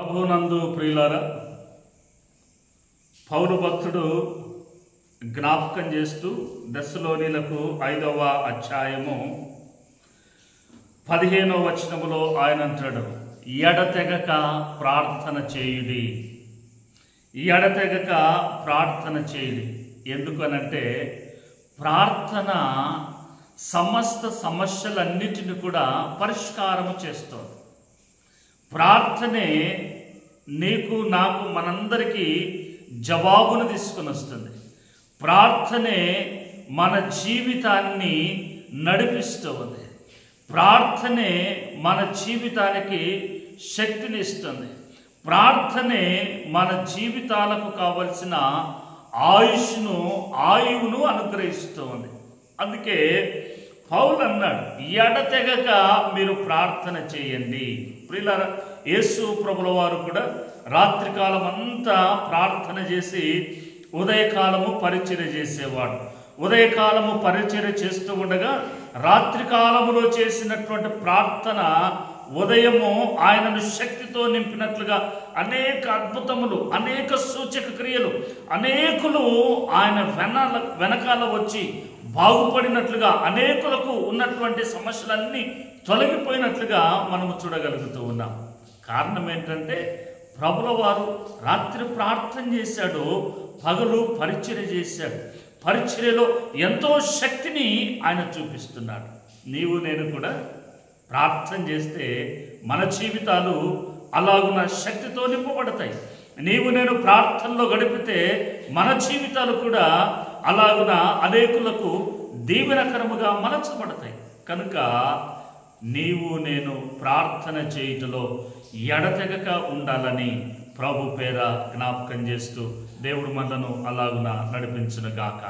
ప్రభునందు ప్రియులారా, పౌలు భక్తుడు జ్ఞాపకం చేస్తూ దెస్సలోనీలకు 5వ అధ్యాయము 15వ వచనములో ఆయన అంటాడు, ఎడతెగక ప్రార్థన చేయుడి. ఎడతెగక ప్రార్థన చేయుడి. ఎందుకనంటే ప్రార్థన సమస్త సమస్యలన్నిటిని కూడా పరిష్కారము చేస్తుంది. ప్రార్థనే నీకు నాకు మనందరికీ జవాబును తీసుకుని వస్తుంది. ప్రార్థనే మన జీవితాన్ని నడిపిస్తూ ఉంది. ప్రార్థనే మన జీవితానికి శక్తిని ఇస్తుంది. ప్రార్థనే మన జీవితాలకు కావలసిన ఆయువును అనుగ్రహిస్తూ ఉంది. అందుకే పౌలు అన్నాడు, ఎడతెగక మీరు ప్రార్థన చేయండి. ప్రియులారా, యేసు ప్రభుల వారు కూడా రాత్రికాలం అంతా ప్రార్థన చేసి ఉదయకాలము పరిచర్య చేసేవాడు. ఉదయకాలము పరిచర్య చేస్తూ ఉండగా రాత్రికాలములో చేసినటువంటి ప్రార్థన ఉదయము ఆయనను శక్తితో నింపినట్లుగా అనేక అద్భుతములు, అనేక సూచక క్రియలు, అనేకులు ఆయన వెనకాల వచ్చి బాగుపడినట్లుగా, అనేకులకు ఉన్నటువంటి సమస్యలన్నీ తొలగిపోయినట్లుగా మనము చూడగలుగుతూ ఉన్నాం. కారణం ఏంటంటే ప్రభుల వారు రాత్రి ప్రార్థన చేశాడు, పగలు పరిచర్య చేశాడు. పరిచర్యలో ఎంతో శక్తిని ఆయన చూపిస్తున్నాడు. నీవు నేను కూడా ప్రార్థన చేస్తే మన జీవితాలు అలాగున శక్తితో నింపబడతాయి. నీవు నేను ప్రార్థనలో గడిపితే మన జీవితాలు కూడా అలాగున అనేకులకు దీవెనకరముగా మలచబడతాయి. కనుక నీవు నేను ప్రార్థన చేయుటలో ఎడతెగక ఉండాలని ప్రభు పేర జ్ఞాపకం చేస్తూ దేవుడు మనలను అలాగున నడిపించును గాక.